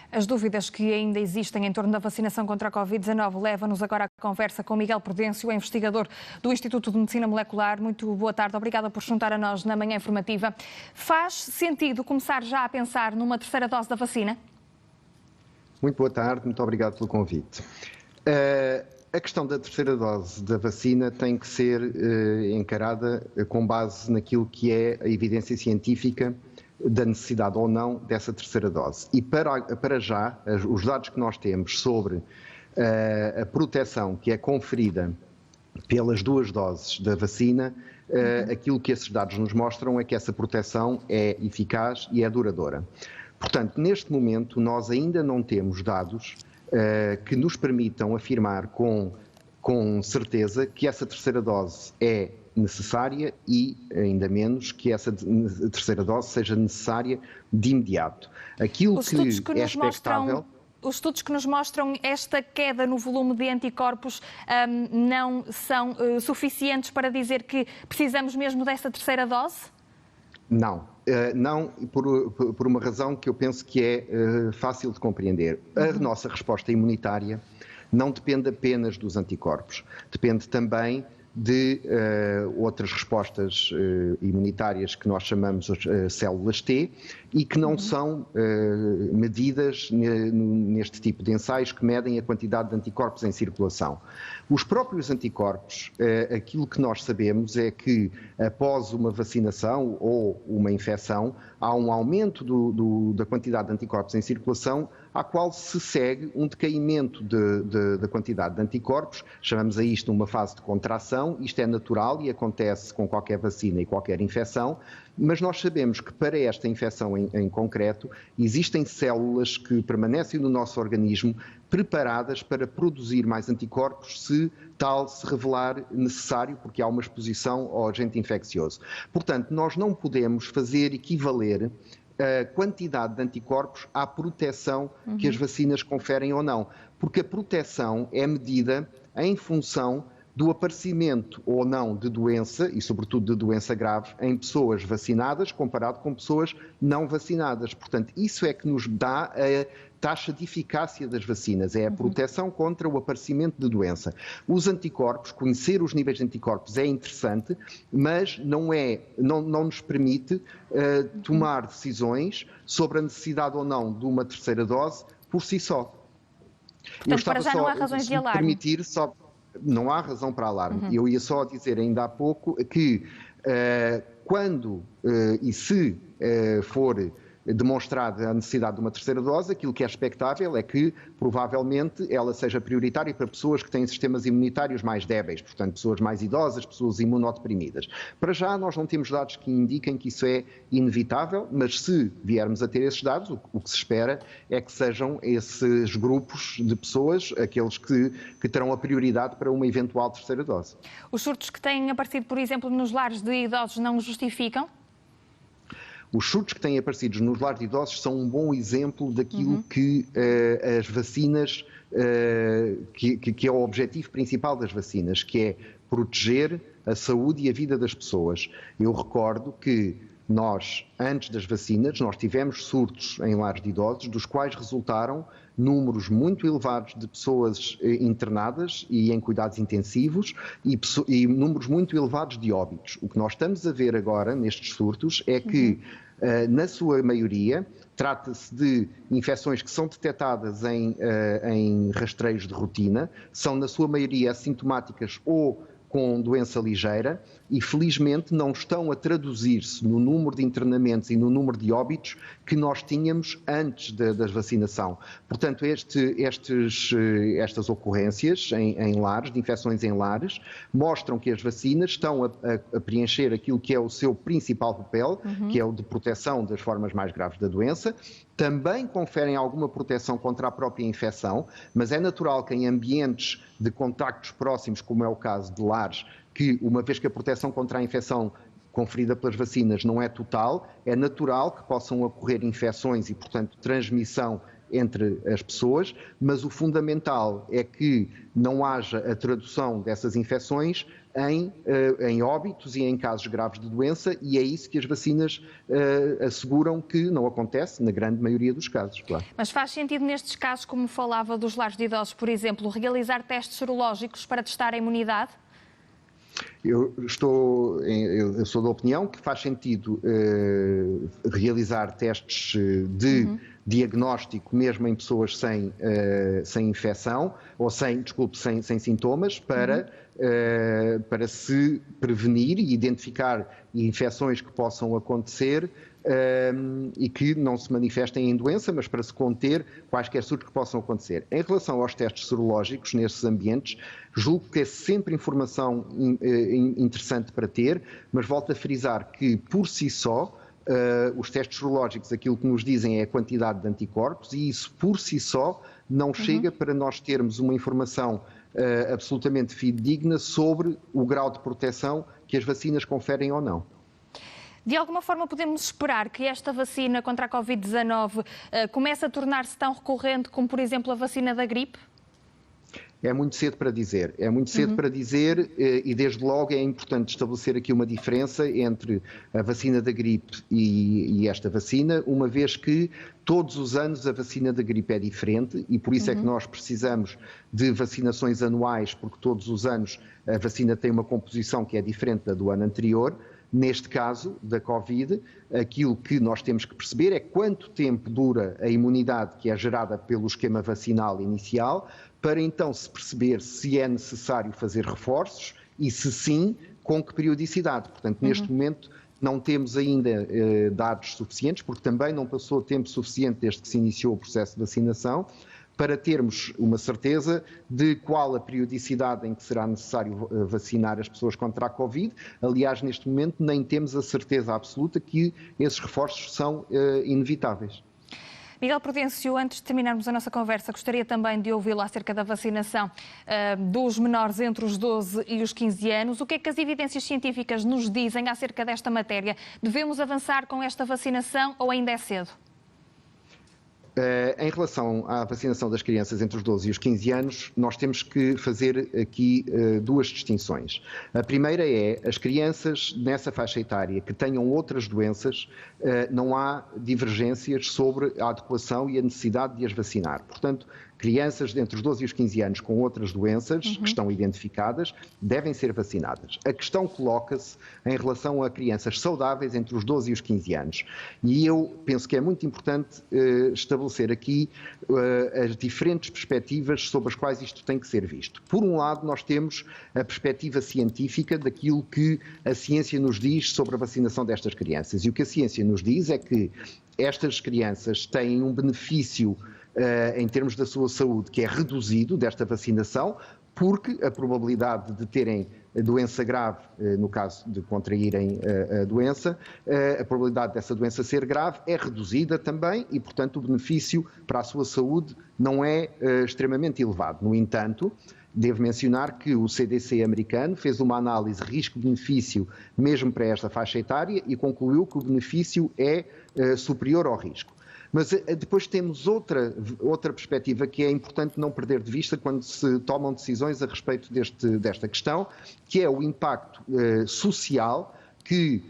As dúvidas que ainda existem em torno da vacinação contra a Covid-19 levam-nos agora à conversa com Miguel Prudêncio, investigador do Instituto de Medicina Molecular. Muito boa tarde, obrigada por juntar a nós na manhã informativa. Faz sentido começar já a pensar numa terceira dose da vacina? Muito boa tarde, muito obrigado pelo convite. A questão da terceira dose da vacina tem que ser encarada com base naquilo que é a evidência científica da necessidade ou não dessa terceira dose. E para já, os dados que nós temos sobre a proteção que é conferida pelas duas doses da vacina, aquilo que esses dados nos mostram é que essa proteção é eficaz e é duradoura. Portanto, neste momento, nós ainda não temos dados que nos permitam afirmar com certeza que essa terceira dose é necessária e, ainda menos, que essa terceira dose seja necessária de imediato. Aquilo que é expectável... Os estudos que nos mostram esta queda no volume de anticorpos não são suficientes para dizer que precisamos mesmo dessa terceira dose? Não. Não, por uma razão que eu penso que é fácil de compreender. A nossa resposta imunitária não depende apenas dos anticorpos, depende também de outras respostas imunitárias que nós chamamos células T e que não são medidas neste tipo de ensaios que medem a quantidade de anticorpos em circulação. Os próprios anticorpos, aquilo que nós sabemos é que após uma vacinação ou uma infecção, há um aumento da quantidade de anticorpos em circulação, à qual se segue um decaimento da quantidade de anticorpos, chamamos a isto uma fase de contração. Isto é natural e acontece com qualquer vacina e qualquer infecção, mas nós sabemos que para esta infecção em concreto existem células que permanecem no nosso organismo preparadas para produzir mais anticorpos se tal se revelar necessário, porque há uma exposição ao agente infeccioso. Portanto, nós não podemos fazer equivaler a quantidade de anticorpos à proteção que as vacinas conferem ou não, porque a proteção é medida em função do aparecimento ou não de doença, e sobretudo de doença grave, em pessoas vacinadas comparado com pessoas não vacinadas. Portanto, isso é que nos dá a taxa de eficácia das vacinas, é a proteção contra o aparecimento de doença. Os anticorpos, conhecer os níveis de anticorpos é interessante, mas não nos permite tomar decisões sobre a necessidade ou não de uma terceira dose por si só. Portanto, para já não há razões de alarme. Não há razão para alarme. Eu ia só dizer ainda há pouco que quando e se for demonstrada a necessidade de uma terceira dose, aquilo que é expectável é que, provavelmente, ela seja prioritária para pessoas que têm sistemas imunitários mais débeis, portanto, pessoas mais idosas, pessoas imunodeprimidas. Para já, nós não temos dados que indiquem que isso é inevitável, mas se viermos a ter esses dados, o que se espera é que sejam esses grupos de pessoas aqueles que terão a prioridade para uma eventual terceira dose. Os surtos que têm aparecido, por exemplo, nos lares de idosos não justificam? Os surtos que têm aparecido nos lares de idosos são um bom exemplo daquilo que as vacinas, que é o objetivo principal das vacinas, que é proteger a saúde e a vida das pessoas. Eu recordo que nós, antes das vacinas, nós tivemos surtos em lares de idosos, dos quais resultaram números muito elevados de pessoas internadas e em cuidados intensivos e números muito elevados de óbitos. O que nós estamos a ver agora nestes surtos é que, na sua maioria, trata-se de infecções que são detectadas em rastreios de rotina, são na sua maioria assintomáticas ou com doença ligeira e, felizmente, não estão a traduzir-se no número de internamentos e no número de óbitos que nós tínhamos antes da vacinação. Portanto, estas ocorrências em lares, de infecções em lares, mostram que as vacinas estão a preencher aquilo que é o seu principal papel, que é o de proteção das formas mais graves da doença. Também conferem alguma proteção contra a própria infecção, mas é natural que em ambientes de contactos próximos, como é o caso de lares, que uma vez que a proteção contra a infecção conferida pelas vacinas não é total, é natural que possam ocorrer infecções e, portanto, transmissão entre as pessoas, mas o fundamental é que não haja a tradução dessas infecções em óbitos e em casos graves de doença, e é isso que as vacinas asseguram que não acontece na grande maioria dos casos, claro. Mas faz sentido nestes casos, como falava dos lares de idosos, por exemplo, realizar testes serológicos para testar a imunidade? Eu sou da opinião que faz sentido realizar testes de diagnóstico mesmo em pessoas sem infecção ou sem sintomas para se prevenir e identificar infecções que possam acontecer e que não se manifestem em doença, mas para se conter quaisquer surtos que possam acontecer. Em relação aos testes serológicos nesses ambientes, julgo que é sempre informação interessante para ter, mas volto a frisar que, por si só, os testes serológicos, aquilo que nos dizem é a quantidade de anticorpos, e isso por si só não chega para nós termos uma informação absolutamente fidedigna sobre o grau de proteção que as vacinas conferem ou não. De alguma forma podemos esperar que esta vacina contra a Covid-19 comece a tornar-se tão recorrente como, por exemplo, a vacina da gripe? É muito cedo para dizer. É muito cedo para dizer e, desde logo, é importante estabelecer aqui uma diferença entre a vacina da gripe e esta vacina, uma vez que todos os anos a vacina da gripe é diferente e por isso é que nós precisamos de vacinações anuais, porque todos os anos a vacina tem uma composição que é diferente da do ano anterior. Neste caso, da Covid, aquilo que nós temos que perceber é quanto tempo dura a imunidade que é gerada pelo esquema vacinal inicial, para então se perceber se é necessário fazer reforços e, se sim, com que periodicidade. Portanto, neste momento não temos ainda dados suficientes, porque também não passou tempo suficiente desde que se iniciou o processo de vacinação, para termos uma certeza de qual a periodicidade em que será necessário vacinar as pessoas contra a Covid. Aliás, neste momento nem temos a certeza absoluta que esses reforços são inevitáveis. Miguel Prudêncio, antes de terminarmos a nossa conversa, gostaria também de ouvi-lo acerca da vacinação dos menores entre os 12 e os 15 anos. O que é que as evidências científicas nos dizem acerca desta matéria? Devemos avançar com esta vacinação ou ainda é cedo? Em relação à vacinação das crianças entre os 12 e os 15 anos, nós temos que fazer aqui duas distinções. A primeira é as crianças nessa faixa etária que tenham outras doenças, não há divergências sobre a adequação e a necessidade de as vacinar. Portanto, crianças entre os 12 e os 15 anos com outras doenças que estão identificadas devem ser vacinadas. A questão coloca-se em relação a crianças saudáveis entre os 12 e os 15 anos. E eu penso que é muito importante estabelecer aqui as diferentes perspectivas sobre as quais isto tem que ser visto. Por um lado, nós temos a perspectiva científica daquilo que a ciência nos diz sobre a vacinação destas crianças. E o que a ciência nos diz é que estas crianças têm um benefício em termos da sua saúde, que é reduzido desta vacinação, porque a probabilidade de terem doença grave, no caso de contraírem a doença, a probabilidade dessa doença ser grave é reduzida também e, portanto, o benefício para a sua saúde não é extremamente elevado. No entanto, devo mencionar que o CDC americano fez uma análise risco-benefício mesmo para esta faixa etária e concluiu que o benefício é superior ao risco. Mas depois temos outra perspectiva que é importante não perder de vista quando se tomam decisões a respeito desta questão, que é o impacto social que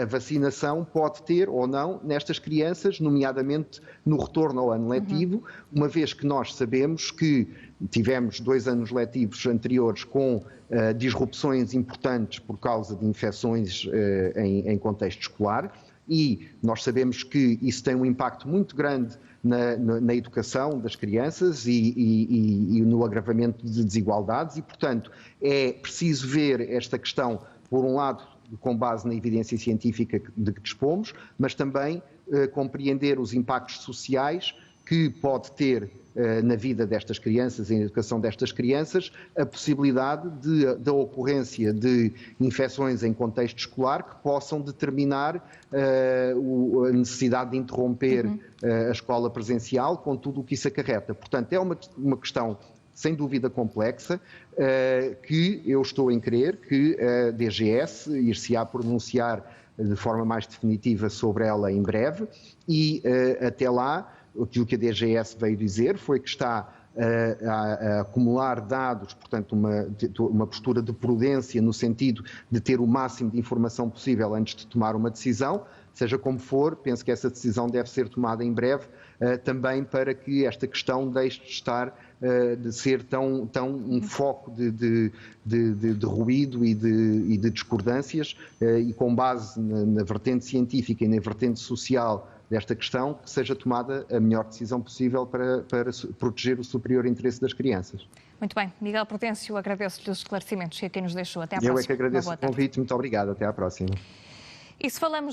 a vacinação pode ter ou não nestas crianças, nomeadamente no retorno ao ano letivo, uma vez que nós sabemos que tivemos 2 anos letivos anteriores com disrupções importantes por causa de infecções em contexto escolar. E nós sabemos que isso tem um impacto muito grande na educação das crianças e no agravamento de desigualdades e, portanto, é preciso ver esta questão, por um lado, com base na evidência científica de que dispomos, mas também compreender os impactos sociais que pode ter na vida destas crianças e na educação destas crianças a possibilidade da ocorrência de infecções em contexto escolar que possam determinar a necessidade de interromper a escola presencial com tudo o que isso acarreta. Portanto, é uma questão sem dúvida complexa, que eu estou em crer que a DGS ir-se-á pronunciar de forma mais definitiva sobre ela em breve e até lá aquilo que a DGS veio dizer foi que está a acumular dados, portanto uma postura de prudência no sentido de ter o máximo de informação possível antes de tomar uma decisão. Seja como for, penso que essa decisão deve ser tomada em breve, também para que esta questão deixe de estar, de ser tão um foco de ruído e de discordâncias, e com base na vertente científica e na vertente social desta questão, que seja tomada a melhor decisão possível para proteger o superior interesse das crianças. Muito bem. Miguel Prudêncio, agradeço-lhe os esclarecimentos que aqui nos deixou. Até à próxima. Eu é que agradeço o convite. Muito obrigado. Até à próxima. E se falamos